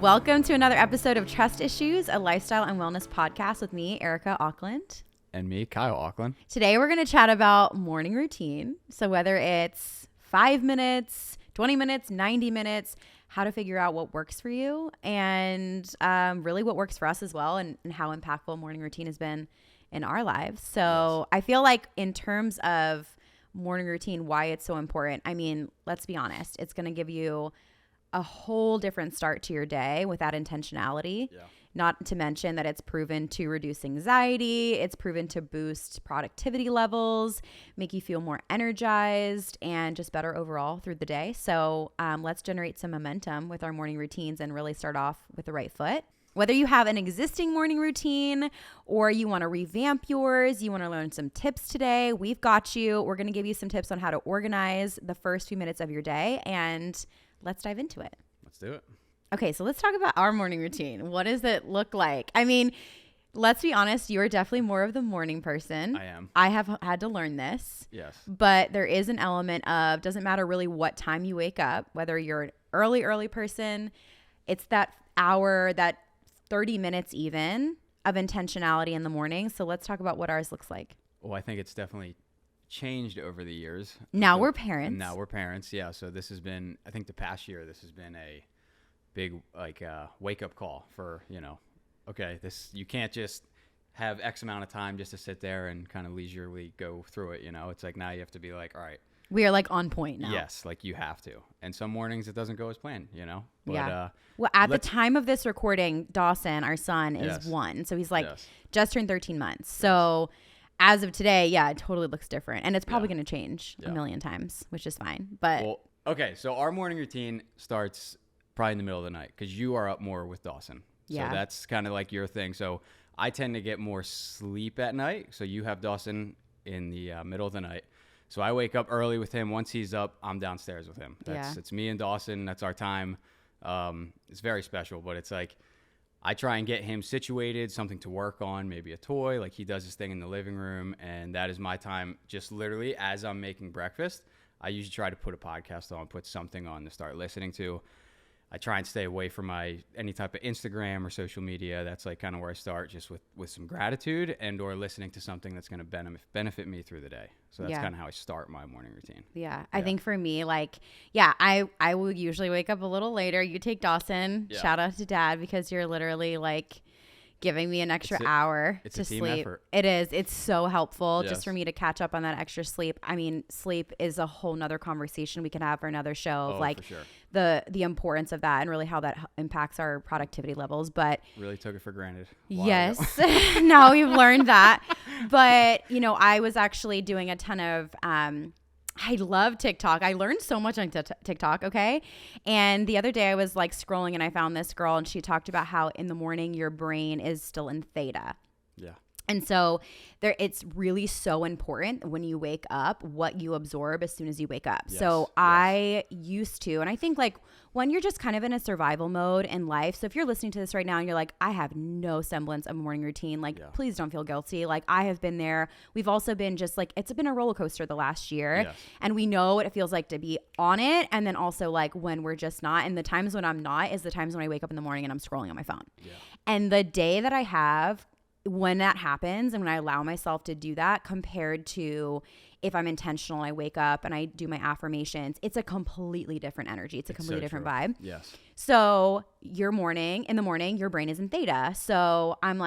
Welcome to another episode of Trust Issues, a lifestyle and wellness podcast with me, Erika, Auckland. And me, Kyle, Auckland. Today we're going to chat about morning routine. So whether it's 5 minutes, 20 minutes, 90 minutes, how to figure out what works for you and really what works for us as well and how impactful morning routine has been in our lives. So I feel like in terms of morning routine, why it's so important, I mean, let's be honest, it's going to give you a whole different start to your day with that intentionality. Yeah. Not to mention that it's proven to reduce anxiety. It's proven to boost productivity levels, make you feel more energized and just better overall through the day. So let's generate some momentum with our morning routines and really start off with the right foot. Whether you have an existing morning routine or you want to revamp yours, you want to learn some tips today, we've got you. We're going to give you some tips on how to organize the first few minutes of your day, and let's dive into it. Let's do it. Okay, so let's talk about our morning routine. What does it look like? I mean, let's be honest, you're definitely more of the morning person. I am. I have had to learn this. Yes. But there is an element of, doesn't matter really what time you wake up, whether you're an early person, it's that hour, that 30 minutes even of intentionality in the morning. So let's talk about what ours looks like. Well, I think it's definitely changed over the years. Now we're parents. Yeah. So this has been, I think the past year, this has been a big wake up call for, okay, you can't just have X amount of time just to sit there and kind of leisurely go through it. It's like now you have to be like, all right. We are like on point now. Yes, like you have to. And some mornings it doesn't go as planned, But, yeah. Well, at the time of this recording, Dawson, our son, is 1. So he's just turned 13 months. So as of today, it totally looks different. And it's probably going to change a million times, which is fine. But okay, so our morning routine starts probably in the middle of the night because you are up more with Dawson. Yeah. So that's kind of like your thing. So I tend to get more sleep at night. So you have Dawson in the middle of the night. So I wake up early with him. Once he's up, I'm downstairs with him. It's me and Dawson. That's our time. It's very special, but it's like I try and get him situated, something to work on, maybe a toy. Like he does his thing in the living room, and that is my time. Just literally as I'm making breakfast, I usually try to put a podcast on, put something on to start listening to. I try and stay away from any type of Instagram or social media. That's like kind of where I start, just with some gratitude and or listening to something that's going to benefit me through the day. So that's kind of how I start my morning routine. Yeah. I think for me, I will usually wake up a little later. You take Dawson. Yeah. Shout out to Dad because you're literally giving me an extra hour to sleep. Effort. It is. It's so helpful just for me to catch up on that extra sleep. I mean, sleep is a whole nother conversation we can have for another show of for sure. the importance of that and really how that impacts our productivity levels. But really took it for granted. Yes. Now we've learned that. But, I was actually doing a ton of I love TikTok. I learned so much on TikTok, okay? And the other day I was scrolling and I found this girl and she talked about how in the morning your brain is still in theta. Yeah. And so it's really so important when you wake up what you absorb as soon as you wake up. Yes, so I used to, and I think when you're just kind of in a survival mode in life. So if you're listening to this right now and you're like, I have no semblance of a morning routine, please don't feel guilty. I have been there. We've also been just it's been a roller coaster the last year and we know what it feels like to be on it. And then also when we're just not, and the times when I'm not is the times when I wake up in the morning and I'm scrolling on my phone. Yeah. And the day that I have when that happens and when I allow myself to do that compared to if I'm intentional, I wake up and I do my affirmations, it's a completely different energy. It's a completely different vibe. Yes. So in the morning, your brain is in theta. So I'm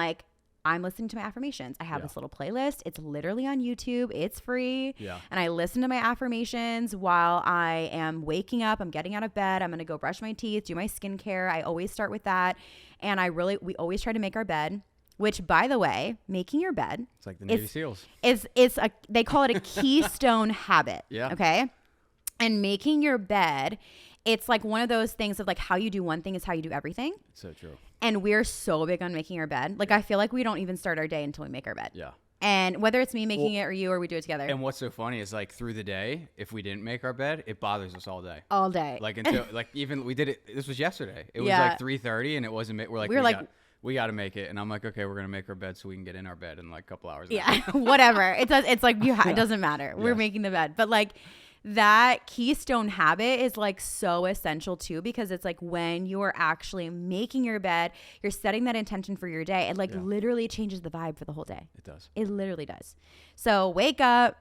listening to my affirmations. I have this little playlist. It's literally on YouTube. It's free. Yeah. And I listen to my affirmations while I am waking up. I'm getting out of bed. I'm going to go brush my teeth, do my skincare. I always start with that. And we always try to make our bed. Which, by the way, making your bed. It's like the Navy SEALs. They call it a keystone habit. Yeah. Okay. And making your bed, it's one of those things of how you do one thing is how you do everything. So true. And we're so big on making our bed. I feel like we don't even start our day until we make our bed. Yeah. And whether it's me making it or you or we do it together. And what's so funny is through the day, if we didn't make our bed, it bothers us all day. All day. Until even we did it. This was yesterday. It was 3:30 and it wasn't. We got to make it. And I'm like, okay, we're going to make our bed so we can get in our bed in a couple hours. Yeah, whatever. It doesn't matter. We're making the bed. But that keystone habit is like so essential too, because it's like when you're actually making your bed, you're setting that intention for your day. It like literally changes the vibe for the whole day. It does. It literally does. So wake up.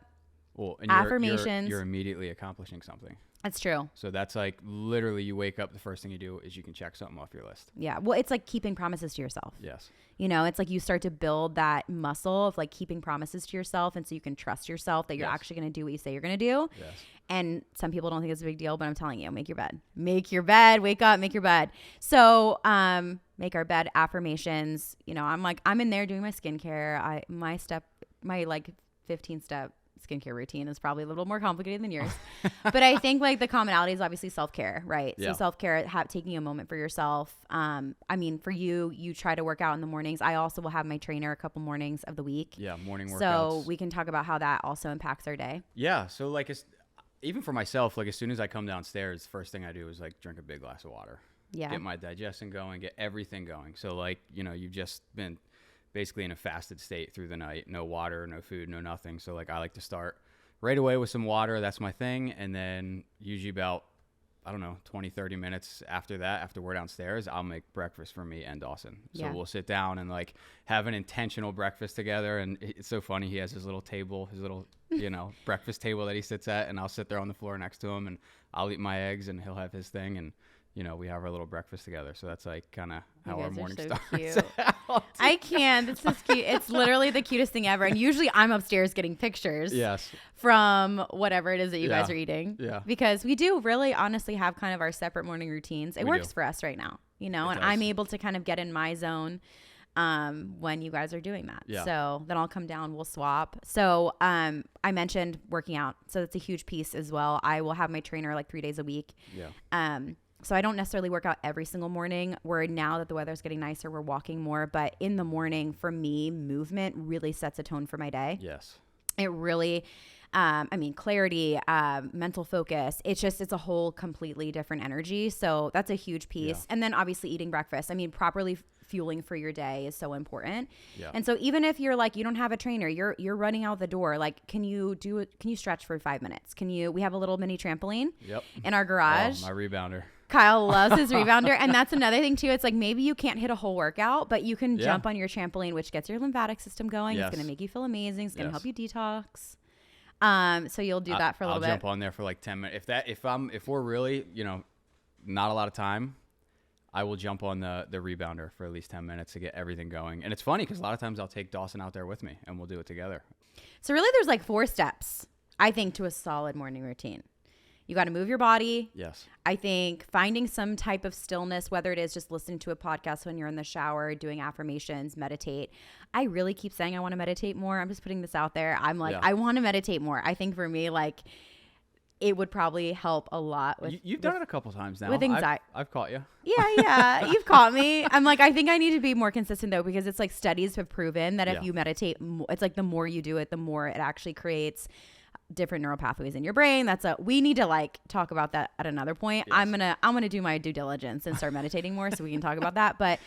Well, and affirmations. You're immediately accomplishing something. That's true. So that's like literally you wake up, the first thing you do is you can check something off your list. Yeah. Well, it's like keeping promises to yourself. Yes. You know, it's like you start to build that muscle of like keeping promises to yourself. And so you can trust yourself that you're actually going to do what you say you're going to do. Yes. And some people don't think it's a big deal, but I'm telling you, make your bed. Make your bed. Wake up, make your bed. So make our bed affirmations. You know, I'm in there doing my skincare. My like 15-step skincare routine is probably a little more complicated than yours. But I think like the commonality is obviously self-care, right? Yeah. So self-care, taking a moment for yourself. I mean, for you try to work out in the mornings. I also will have my trainer a couple mornings of the week. Yeah, morning workouts. So we can talk about how that also impacts our day. Yeah. So like even for myself, like as soon as I come downstairs, first thing I do is like drink a big glass of water. Yeah. Get my digestion going, get everything going. So like, you know, you've just been basically in a fasted state through the night, no water, no food, no nothing. So like I like to start right away with some water. That's my thing. And then usually about, I don't know, 20, 30 minutes after that, after we're downstairs, I'll make breakfast for me and Dawson. So we'll sit down and like have an intentional breakfast together. And it's so funny. He has his little table, his little, you know, breakfast table that he sits at, and I'll sit there on the floor next to him and I'll eat my eggs and he'll have his thing. And you know, we have our little breakfast together. So that's like kind of how our morning starts. Cute. I can. This is cute. It's literally the cutest thing ever. And usually I'm upstairs getting pictures from whatever it is that you guys are eating. Yeah. Because we do really honestly have kind of our separate morning routines. It works for us right now, you know, and I'm able to kind of get in my zone when you guys are doing that. Yeah. So then I'll come down, we'll swap. So I mentioned working out. So that's a huge piece as well. I will have my trainer like 3 days a week. Yeah. So I don't necessarily work out every single morning. Where now that the weather's getting nicer, we're walking more. But in the morning, for me, movement really sets a tone for my day. Yes. It really, clarity, mental focus. It's a whole completely different energy. So that's a huge piece. Yeah. And then obviously eating breakfast. I mean, properly fueling for your day is so important. Yeah. And so even if you're like, you don't have a trainer, you're running out the door, like, can you stretch for 5 minutes? We have a little mini trampoline in our garage. Oh, my rebounder. Kyle loves his rebounder. And that's another thing too. It's like, maybe you can't hit a whole workout, but you can jump on your trampoline, which gets your lymphatic system going. Yes. It's going to make you feel amazing. It's going to help you detox. So you'll do that for a little bit. I'll jump on there for like 10 minutes. If we're really, you know, not a lot of time, I will jump on the rebounder for at least 10 minutes to get everything going. And it's funny because a lot of times I'll take Dawson out there with me and we'll do it together. So really there's like 4 steps, I think, to a solid morning routine. You got to move your body. Yes. I think finding some type of stillness, whether it is just listening to a podcast when you're in the shower, doing affirmations, meditate. I really keep saying I want to meditate more. I'm just putting this out there. I'm like, I want to meditate more. I think for me, like, it would probably help a lot. You've done it a couple times now. With anxiety. I've caught you. Yeah. You've caught me. I'm like, I think I need to be more consistent though, because it's like studies have proven that if you meditate, it's like the more you do it, the more it actually creates different neural pathways in your brain. We need to like talk about that at another point. Yes. I'm gonna do my due diligence and start meditating more so we can talk about that. But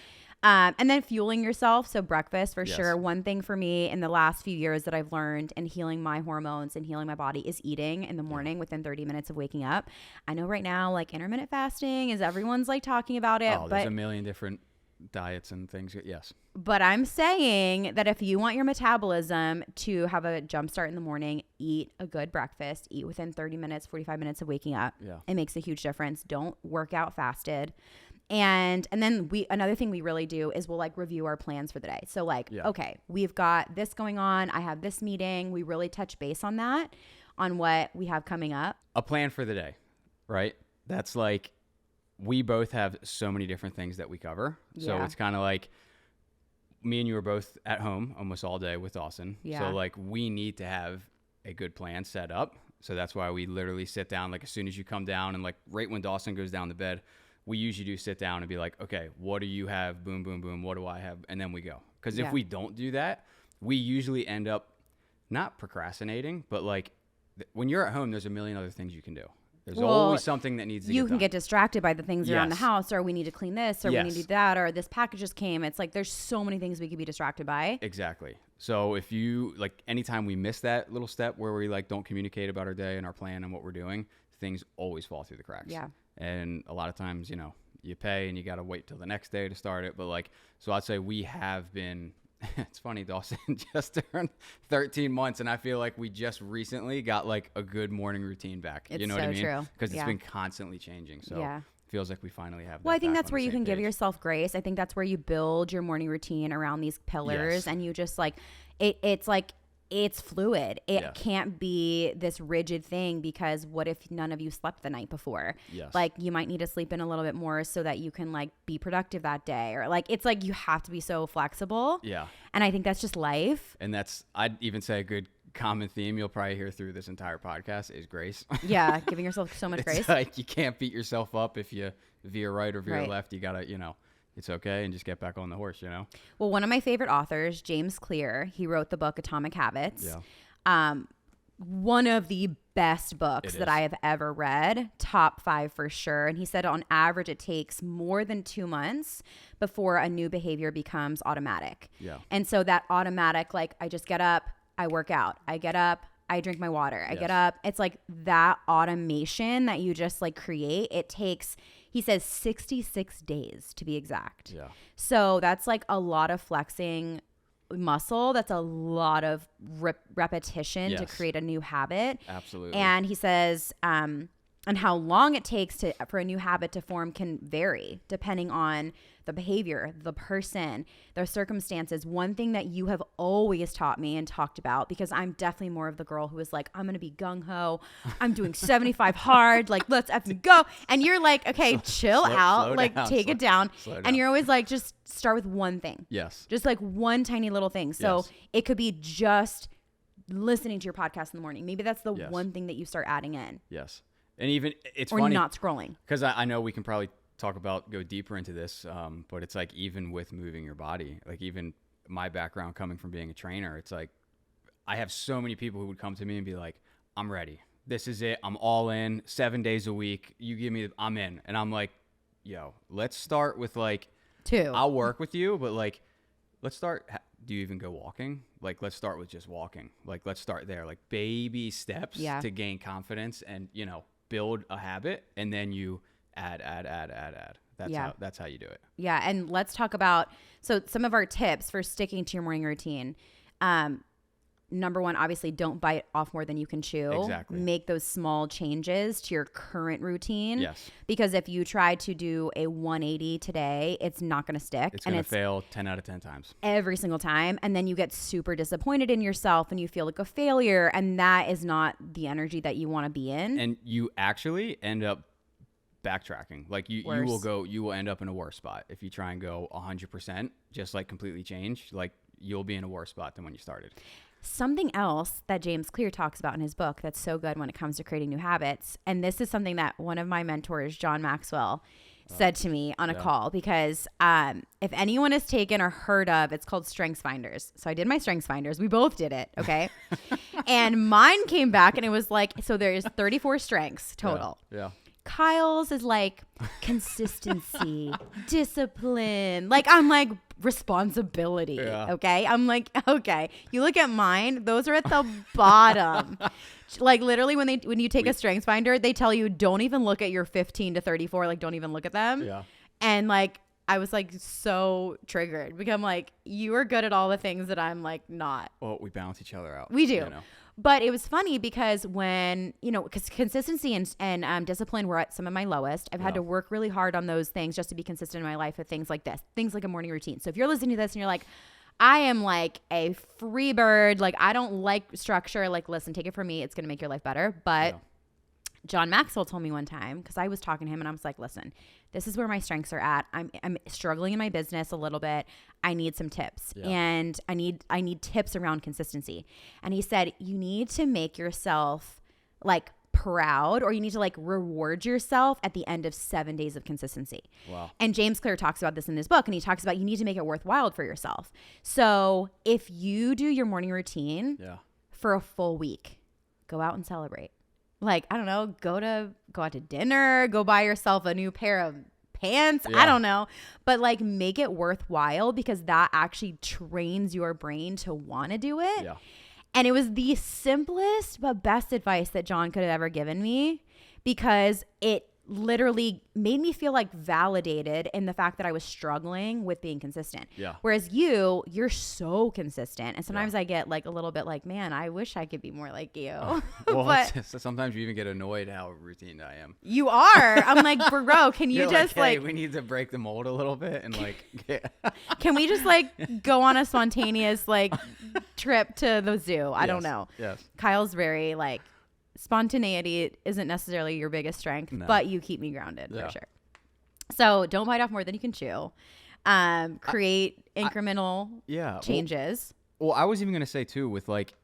and then fueling yourself. So breakfast for sure. One thing for me in the last few years that I've learned in healing my hormones and healing my body is eating in the morning within 30 minutes of waking up. I know right now like intermittent fasting is everyone's like talking about it. Oh, there's a million different diets and things. Yes. But I'm saying that if you want your metabolism to have a jump start in the morning, eat a good breakfast, eat within 30 minutes, 45 minutes of waking up. Yeah. It makes a huge difference. Don't work out fasted. And then another thing we really do is we'll like review our plans for the day. So like, okay, we've got this going on. I have this meeting. We really touch base on that, on what we have coming up. A plan for the day, right? That's like, we both have so many different things that we cover. So it's kind of like me and you are both at home almost all day with Dawson. Yeah. So like we need to have a good plan set up. So that's why we literally sit down, like as soon as you come down and like right when Dawson goes down to bed, we usually do sit down and be like, okay, what do you have? Boom, boom, boom. What do I have? And then we go. Because if we don't do that, we usually end up not procrastinating, but like when you're at home, there's a million other things you can do. There's always something that needs to get done. You can get distracted by the things around the house, or we need to clean this, or we need to do that, or this package just came. It's like there's so many things we could be distracted by. Exactly. So if you, like, anytime we miss that little step where we, like, don't communicate about our day and our plan and what we're doing, things always fall through the cracks. Yeah. And a lot of times, you know, you pay and you got to wait till the next day to start it. But, like, so I'd say we have been... It's funny, Dawson just turned 13 months, and I feel like we just recently got like a good morning routine back. It's you know so what I mean? true. Because it's been constantly changing. So it feels like we finally have that. Well, I think back that's on where the you same can give page. yourself grace. I think that's where you build your morning routine around these pillars, and you just like it's like it's fluid. It can't be this rigid thing, because what if none of you slept the night before? Yes. Like you might need to sleep in a little bit more so that you can like be productive that day, or like it's like you have to be so flexible. Yeah. And I think that's just life. And that's, I'd even say, a good common theme you'll probably hear through this entire podcast is grace. Yeah, giving yourself so much It's grace. like you can't beat yourself up if you veer right or veer Right. left. You gotta, you know, it's okay, and just get back on the horse, you know? Well, one of my favorite authors, James Clear, he wrote the book Atomic Habits. Yeah. One of the best books It that is. I have ever read, top 5 for sure. And he said on average, it takes more than 2 months before a new behavior becomes automatic. Yeah. And so that automatic, like I just get up, I work out, I get up, I drink my water, I get up. It's like that automation that you just like create. It takes, he says 66 days to be exact. Yeah. So that's like a lot of flexing muscle. That's a lot of repetition to Yes. create a new habit. Absolutely. And he says, and how long it takes for a new habit to form can vary depending on the behavior, the person, their circumstances. One thing that you have always taught me and talked about, because I'm definitely more of the girl who is like, I'm going to be gung-ho. I'm doing 75 hard. Like, let's effing go. And you're like, okay, chill out. slow Like, down, take it down. slow down. And you're always like, just start with one thing. Yes. Just like one tiny little thing. So Yes. it could be just listening to your podcast in the morning. Maybe that's the Yes. one thing that you start adding in. Yes. And even, it's Or funny. not scrolling. Because I know we can probably go deeper into this, but it's like even with moving your body, like even my background coming from being a trainer, it's like I have so many people who would come to me and be like, I'm ready. This is it. I'm all in 7 days a week. You give me, I'm in. And I'm like, yo, let's start with like, 2. I'll work with you, but like, let's start. Do you even go walking? Like, let's start with just walking. Like, let's start there. Like baby steps to gain confidence and, you know, build a habit, and then you add. That's how you do it. Yeah. And let's talk about, so some of our tips for sticking to your morning routine. Number 1, obviously don't bite off more than you can chew. Exactly. Make those small changes to your current routine. Yes. Because if you try to do a 180 today, it's not going to stick. It's going to fail 10 out of 10 times. Every single time. And then you get super disappointed in yourself and you feel like a failure. And that is not the energy that you want to be in. And you actually end up backtracking. Like you will end up in a worse spot. If you try and go 100%, just like completely change, like you'll be in a worse spot than when you started. Something else that James Clear talks about in his book that's so good when it comes to creating new habits, and this is something that one of my mentors, John Maxwell, said to me on a call, because if anyone has taken or heard of, it's called Strengths Finders. So I did my Strengths Finders. We both did it, okay? And mine came back and it was like, so there's 34 strengths total. Yeah. Kyle's is like consistency, discipline. Like I'm like responsibility. Yeah. Okay. I'm like, okay. You look at mine, those are at the bottom. Like literally when you take a strengths finder, they tell you don't even look at your 15 to 34. Like don't even look at them. Yeah. And like I was like so triggered because I'm like, you are good at all the things that I'm like not. Well, we balance each other out. We do. You know? But it was funny because when, because consistency and discipline were at some of my lowest. I've had to work really hard on those things just to be consistent in my life with things like this, things like a morning routine. So if you're listening to this and you're like, I am like a free bird, like I don't like structure, like listen, take it from me. It's going to make your life better. But John Maxwell told me one time, because I was talking to him and I was like, listen, this is where my strengths are at. I'm struggling in my business a little bit. I need some tips and I need tips around consistency. And he said, you need to make yourself like proud, or you need to like reward yourself at the end of 7 days of consistency. Wow. And James Clear talks about this in his book, and he talks about you need to make it worthwhile for yourself. So if you do your morning routine for a full week, go out and celebrate. Like, I don't know, go to go out to dinner, go buy yourself a new pair of pants. Yeah. I don't know. But like make it worthwhile because that actually trains your brain to want to do it. Yeah. And it was the simplest but best advice that John could have ever given me because it literally made me feel like validated in the fact that I was struggling with being consistent. Yeah. Whereas you're so consistent. And sometimes I get like a little bit like, man, I wish I could be more like you. Well, but sometimes you even get annoyed how routine I am. you are. I'm like, bro, can you You're just hey, we need to break the mold a little bit and like, can we just like go on a spontaneous like trip to the zoo? I don't know. Yes. Kyle's very like, spontaneity isn't necessarily your biggest strength, but you keep me grounded for sure. So don't bite off more than you can chew. Create incremental changes. Well, I was even going to say too, with like,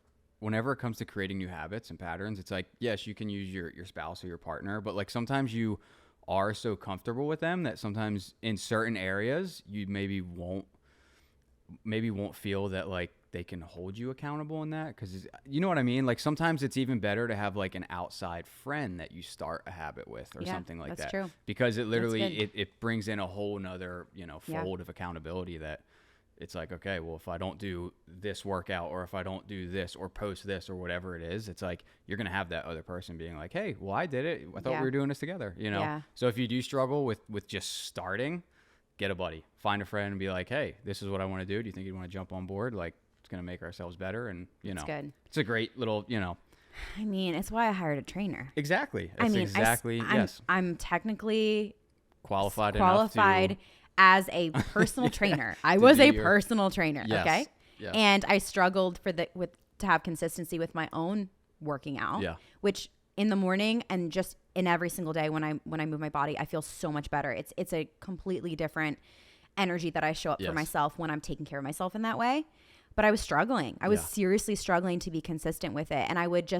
whenever it comes to creating new habits and patterns, it's like, yes, you can use your spouse or your partner, but like sometimes you are so comfortable with them that sometimes in certain areas you maybe won't feel that like they can hold you accountable in that, because you know what I mean. Like sometimes it's even better to have like an outside friend that you start a habit with or something like that. True. Because it literally it brings in a whole nother fold of accountability that it's like, okay, well, if I don't do this workout or if I don't do this or post this or whatever it is, it's like you're gonna have that other person being like, hey, well, I did it, I thought we were doing this together, So if you do struggle with just starting, get a buddy, find a friend and be like, hey, this is what I want to do you think you'd want to jump on board? Like, it's going to make ourselves better. And it's good. It's a great little, I mean, it's why I hired a trainer. Exactly. I'm technically qualified as a personal trainer. I was a personal trainer. Yes. Okay. Yes. And I struggled to have consistency with my own working out, which in the morning and just in every single day when I move my body, I feel so much better. It's a completely different energy that I show up for myself when I'm taking care of myself in that way. But I was struggling. I was seriously struggling to be consistent with it. And I would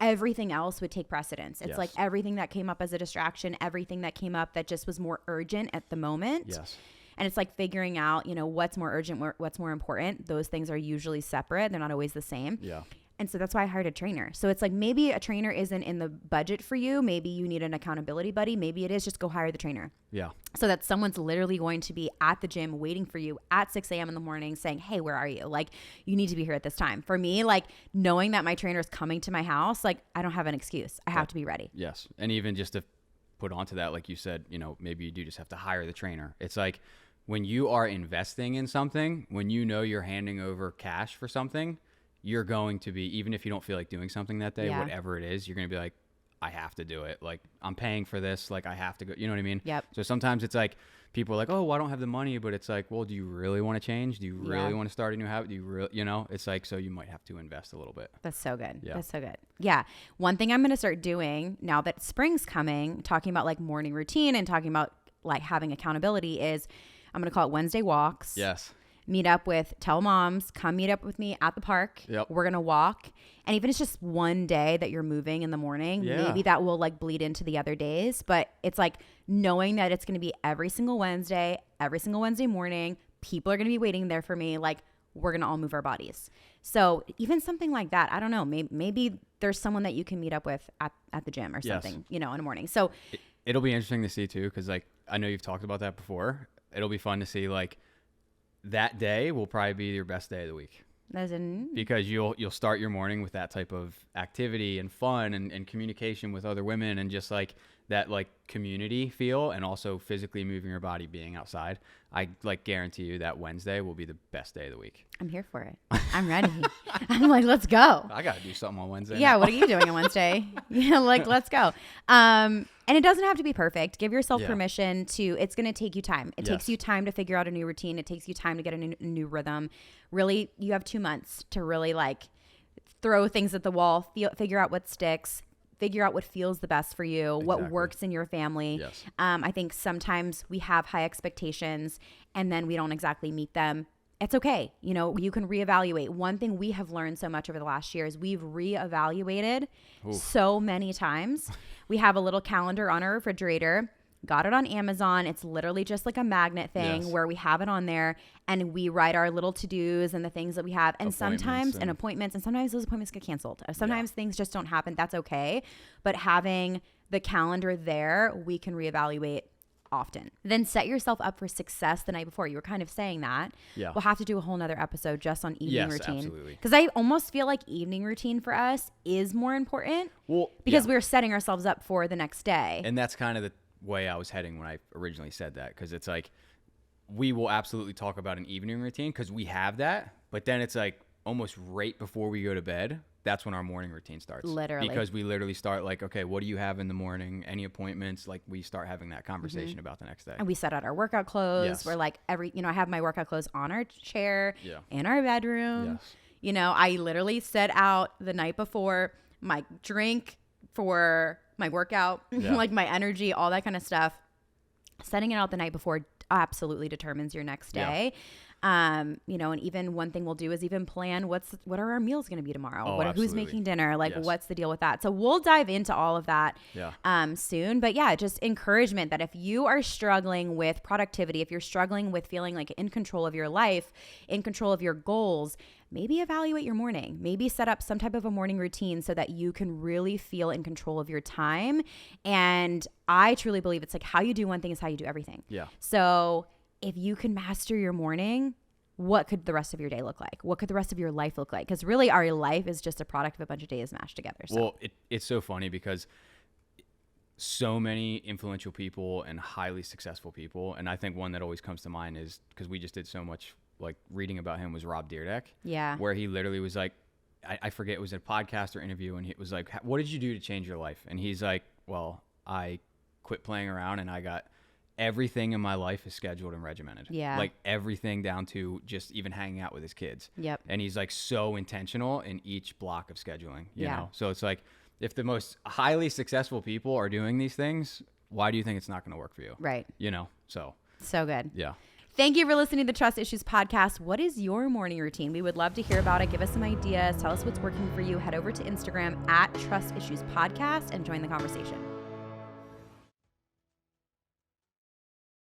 everything else would take precedence. It's like everything that came up as a distraction, everything that came up that just was more urgent at the moment. Yes. And it's like figuring out, what's more urgent, what's more important. Those things are usually separate. They're not always the same. Yeah. And so that's why I hired a trainer. So it's like maybe a trainer isn't in the budget for you. Maybe you need an accountability buddy. Maybe it is just go hire the trainer. Yeah. So that someone's literally going to be at the gym waiting for you at 6 a.m. in the morning saying, hey, where are you? Like, you need to be here at this time. For me, like knowing that my trainer is coming to my house, like I don't have an excuse. I have to be ready. Yes. And even just to put onto that, like you said, maybe you do just have to hire the trainer. It's like when you are investing in something, when you're handing over cash for something, you're going to be, even if you don't feel like doing something that day, whatever it is, you're going to be like, I have to do it. Like, I'm paying for this. Like, I have to go. You know what I mean? Yep. So sometimes it's like, people are like, oh, well, I don't have the money. But it's like, well, do you really want to change? Do you really want to start a new habit? Do you really, it's like, so you might have to invest a little bit. That's so good. Yeah. That's so good. Yeah. One thing I'm going to start doing now that spring's coming, talking about like morning routine and talking about like having accountability is I'm going to call it Wednesday walks. Yes. Tell moms, come meet up with me at the park. Yep. We're going to walk. And even if it's just one day that you're moving in the morning, maybe that will like bleed into the other days. But it's like knowing that it's going to be every single Wednesday morning, people are going to be waiting there for me. Like we're going to all move our bodies. So even something like that, I don't know, maybe there's someone that you can meet up with at the gym or something, in the morning. So it'll be interesting to see too. Cause like, I know you've talked about that before. It'll be fun to see like, that day will probably be your best day of the week. Because you'll start your morning with that type of activity and fun and communication with other women and just like that like community feel and also physically moving your body, being outside. I like guarantee you that Wednesday will be the best day of the week. I'm here for it. I'm ready. I'm like, let's go. I got to do something on Wednesday. Yeah. What are you doing on Wednesday? Like, let's go. And it doesn't have to be perfect. Give yourself permission it's going to take you time. It takes you time to figure out a new routine. It takes you time to get a new rhythm. Really, you have 2 months to really like throw things at the wall, figure out what sticks, figure out what feels the best for you, what works in your family. Yes. I think sometimes we have high expectations and then we don't exactly meet them. It's okay. You can reevaluate. One thing we have learned so much over the last year is we've reevaluated so many times. We have a little calendar on our refrigerator. Got it on Amazon. It's literally just like a magnet thing where we have it on there and we write our little to-dos and the things that we have. And sometimes appointments, and sometimes those appointments get canceled. Sometimes things just don't happen. That's okay. But having the calendar there, we can reevaluate often. Then set yourself up for success the night before. You were kind of saying that. Yeah. We'll have to do a whole nother episode just on evening routine. Absolutely. Because I almost feel like evening routine for us is more important because we're setting ourselves up for the next day. And that's kind of the way I was heading when I originally said that, because it's like we will absolutely talk about an evening routine because we have that, but then it's like almost right before we go to bed, that's when our morning routine starts. Literally. Because we literally start like, okay, what do you have in the morning? Any appointments? Like we start having that conversation about the next day. And we set out our workout clothes. Yes. We're like I have my workout clothes on our chair in our bedroom. Yes. I literally set out the night before my drink for my workout, like my energy, all that kind of stuff. Setting it out the night before absolutely determines your next day. And even one thing we'll do is even plan what are our meals going to be tomorrow? Who's making dinner? Like what's the deal with that? So we'll dive into all of that soon. But just encouragement that if you are struggling with productivity, if you're struggling with feeling like in control of your life, in control of your goals, maybe evaluate your morning. Maybe set up some type of a morning routine so that you can really feel in control of your time. And I truly believe it's like how you do one thing is how you do everything. Yeah. So if you can master your morning, what could the rest of your day look like? What could the rest of your life look like? Because really our life is just a product of a bunch of days mashed together. So. Well, it's so funny because so many influential people and highly successful people, and I think one that always comes to mind is because we just did so much like reading about him was Rob Dyrdek. Yeah. Where he literally was like, I forget, it was a podcast or interview, and he was like, what did you do to change your life? And he's like, well, I quit playing around and I got everything in my life is scheduled and regimented. Yeah. Like everything down to just even hanging out with his kids. Yep. And he's like so intentional in each block of scheduling, you Yeah. know? So it's like, if the most highly successful people are doing these things, why do you think it's not going to work for you? Right. So good. Yeah. Thank you for listening to the Trust Issues podcast. What is your morning routine? We would love to hear about it. Give us some ideas. Tell us what's working for you. Head over to Instagram @Trust Issues Podcast and join the conversation.